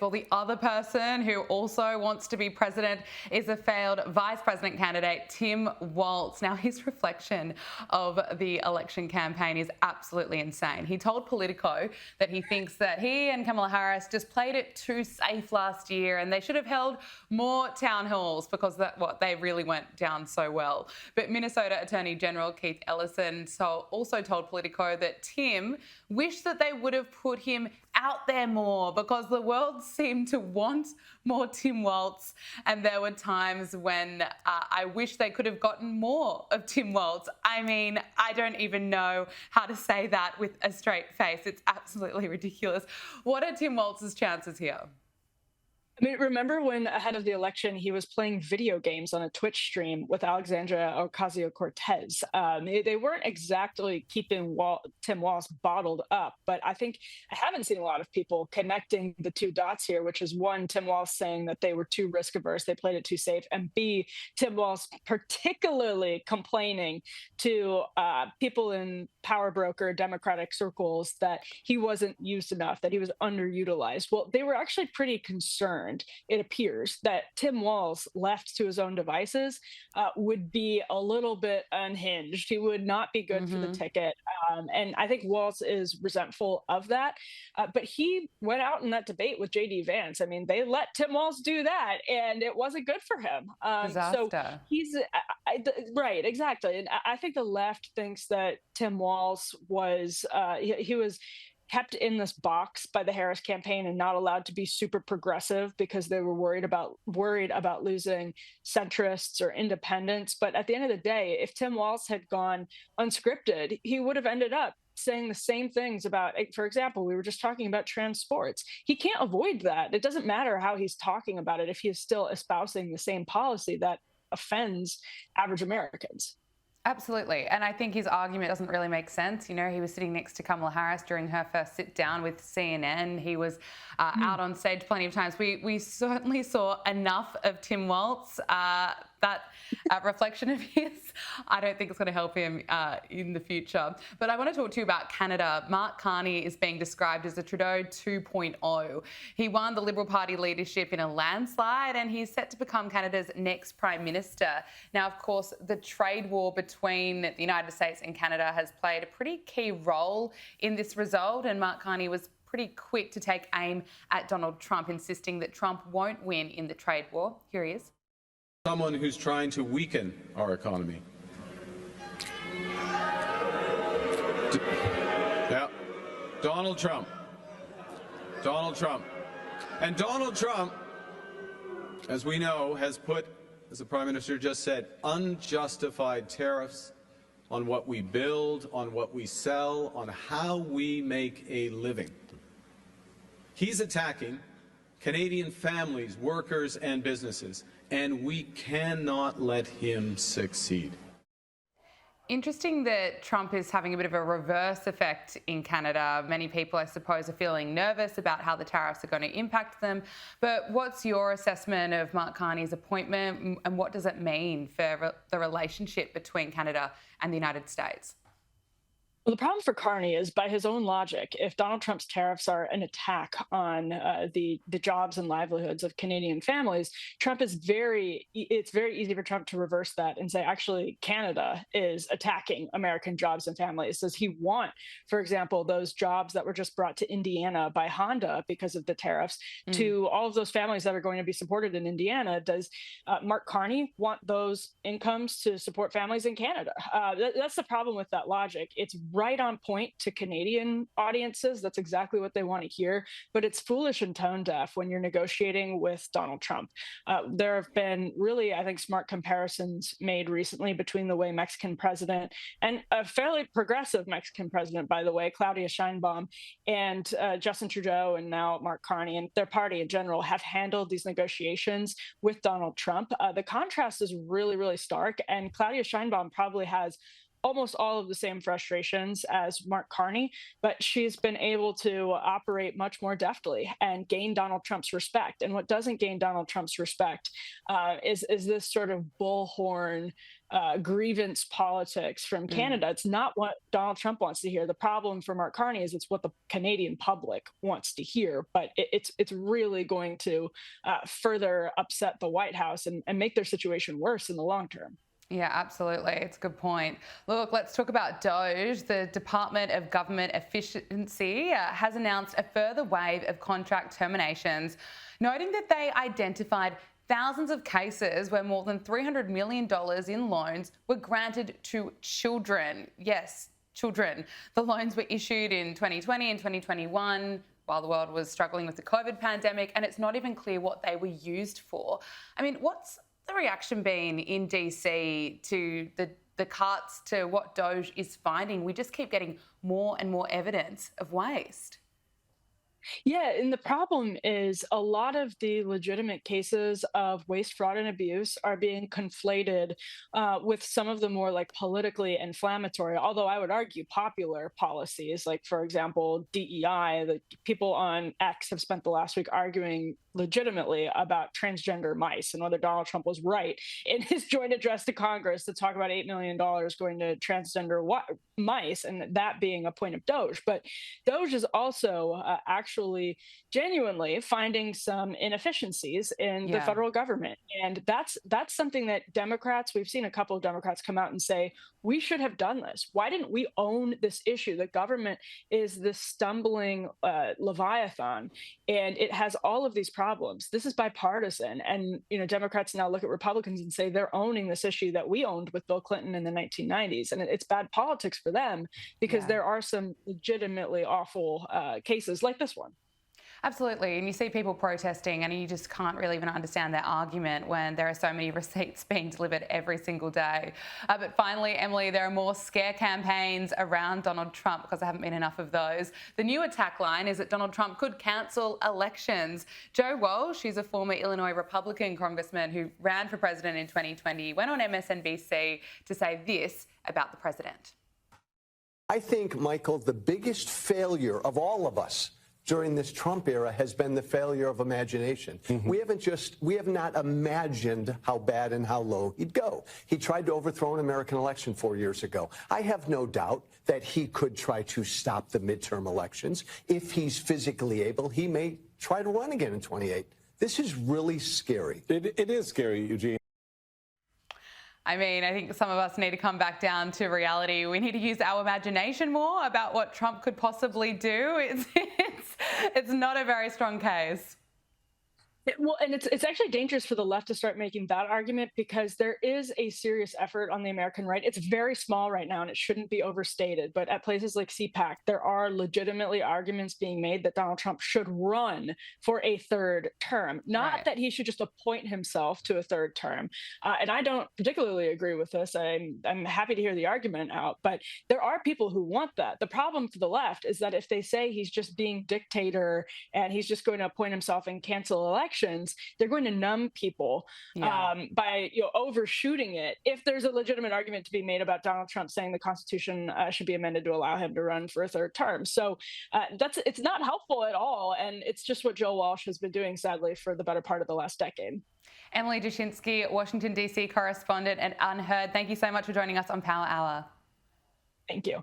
Well, the other person who also wants to be president is a failed vice president candidate, Tim Walz. Now, his reflection of the election campaign is absolutely insane. He told Politico that he thinks that he and Kamala Harris just played it too safe last year and they should have held more town halls because they really went down so well. But Minnesota Attorney General Keith Ellison also told Politico that Tim wished that they would have put him out there more because the world seemed to want more Tim Walz, and there were times when I wish they could have gotten more of Tim Walz. I mean, I don't even know how to say that with a straight face. It's absolutely ridiculous. What are Tim Walz's chances here? I mean, remember when ahead of the election, he was playing video games on a Twitch stream with Alexandria Ocasio-Cortez. They weren't exactly keeping Tim Walz bottled up, but I haven't seen a lot of people connecting the two dots here, which is one, Tim Walz saying that they were too risk averse, they played it too safe, and B, Tim Walz particularly complaining to people in power broker Democratic circles that he wasn't used enough, that he was underutilized. Well, they were actually pretty concerned. It appears that Tim Walz, left to his own devices, would be a little bit unhinged. He would not be good for the ticket. And I think Walz is resentful of that. But he went out in that debate with J.D. Vance. I mean, they let Tim Walz do that, and it wasn't good for him. Disaster. So he's right, exactly. And I think the left thinks that Tim Walz was he was kept in this box by the Harris campaign and not allowed to be super progressive because they were worried about losing centrists or independents. But at the end of the day, if Tim Walz had gone unscripted, he would have ended up saying the same things about, for example, we were just talking about trans sports. He can't avoid that. It doesn't matter how he's talking about it if he is still espousing the same policy that offends average Americans. Absolutely. And I think his argument doesn't really make sense. You know, he was sitting next to Kamala Harris during her first sit down with CNN. He was out on stage plenty of times. We certainly saw enough of Tim Walz. That reflection of his, I don't think it's going to help him in the future. But I want to talk to you about Canada. Mark Carney is being described as a Trudeau 2.0. He won the Liberal Party leadership in a landslide and he's set to become Canada's next Prime Minister. Now, of course, the trade war between the United States and Canada has played a pretty key role in this result, and Mark Carney was pretty quick to take aim at Donald Trump, insisting that Trump won't win in the trade war. Here he is. Someone who's trying to weaken our economy. Yeah, Donald Trump. And Donald Trump, as we know, has put, as the Prime Minister just said, unjustified tariffs on what we build, on what we sell, on how we make a living. He's attacking Canadian families, workers, and businesses, and we cannot let him succeed. Interesting that Trump is having a bit of a reverse effect in Canada. Many people, I suppose, are feeling nervous about how the tariffs are going to impact them. But what's your assessment of Mark Carney's appointment, and what does it mean for the relationship between Canada and the United States? Well, the problem for Carney is, by his own logic, if Donald Trump's tariffs are an attack on the jobs and livelihoods of Canadian families, it's very easy for Trump to reverse that and say, actually, Canada is attacking American jobs and families. Does he want, for example, those jobs that were just brought to Indiana by Honda because of the tariffs to all of those families that are going to be supported in Indiana? Does Mark Carney want those incomes to support families in Canada? That's the problem with that logic. It's right on point to Canadian audiences. That's exactly what they want to hear. But it's foolish and tone deaf when you're negotiating with Donald Trump. There have been really, I think, smart comparisons made recently between the way Mexican president, and a fairly progressive Mexican president, by the way, Claudia Sheinbaum, and Justin Trudeau, and now Mark Carney, and their party in general, have handled these negotiations with Donald Trump. The contrast is really, really stark. And Claudia Sheinbaum probably has almost all of the same frustrations as Mark Carney, but she's been able to operate much more deftly and gain Donald Trump's respect. And what doesn't gain Donald Trump's respect is this sort of bullhorn grievance politics from Canada. It's not what Donald Trump wants to hear. The problem for Mark Carney is it's what the Canadian public wants to hear, but it's really going to further upset the White House and make their situation worse in the long term. Yeah, absolutely. It's a good point. Look, let's talk about DOGE. The Department of Government Efficiency has announced a further wave of contract terminations, noting that they identified thousands of cases where more than $300 million in loans were granted to children. Yes, children. The loans were issued in 2020 and 2021 while the world was struggling with the COVID pandemic, and it's not even clear what they were used for. I mean, what's the reaction been in DC to the cuts, to what DOGE is finding? We just keep getting more and more evidence of waste. Yeah, and the problem is a lot of the legitimate cases of waste, fraud, and abuse are being conflated with some of the more like politically inflammatory, although I would argue popular policies, like, for example, DEI. The people on X have spent the last week arguing legitimately about transgender mice and whether Donald Trump was right in his joint address to Congress to talk about $8 million going to transgender mice, and that being a point of DOGE. But DOGE is also actually genuinely finding some inefficiencies in the federal government. And that's something that Democrats, we've seen a couple of Democrats come out and say, we should have done this. Why didn't we own this issue? The government is this stumbling leviathan, and it has all of these problems. This is bipartisan. And, Democrats now look at Republicans and say they're owning this issue that we owned with Bill Clinton in the 1990s. And it's bad politics for them because there are some legitimately awful cases like this one. Absolutely. And you see people protesting and you just can't really even understand their argument when there are so many receipts being delivered every single day. But finally, Emily, there are more scare campaigns around Donald Trump because there haven't been enough of those. The new attack line is that Donald Trump could cancel elections. Jo Walsh, she's a former Illinois Republican congressman who ran for president in 2020, went on MSNBC to say this about the president. I think, Michael, the biggest failure of all of us during this Trump era has been the failure of imagination. We have not imagined how bad and how low he'd go. He tried to overthrow an American election 4 years ago. I have no doubt that he could try to stop the midterm elections. If he's physically able, he may try to run again in 28. This is really scary. It is scary, Eugene. I mean, I think some of us need to come back down to reality. We need to use our imagination more about what Trump could possibly do. It's not a very strong case. Well, and it's actually dangerous for the left to start making that argument because there is a serious effort on the American right. It's very small right now and it shouldn't be overstated. But at places like CPAC, there are legitimately arguments being made that Donald Trump should run for a third term, not that he should just appoint himself to a third term. And I don't particularly agree with this. I'm happy to hear the argument out, but there are people who want that. The problem for the left is that if they say he's just being dictator and he's just going to appoint himself and cancel elections, they're going to numb people by overshooting it. If there's a legitimate argument to be made about Donald Trump saying the Constitution should be amended to allow him to run for a third term, so it's not helpful at all, and it's just what Jo Walsh has been doing, sadly, for the better part of the last decade. Emily Dushinsky, Washington DC correspondent at Unheard. Thank you so much for joining us on Power Hour. Thank you.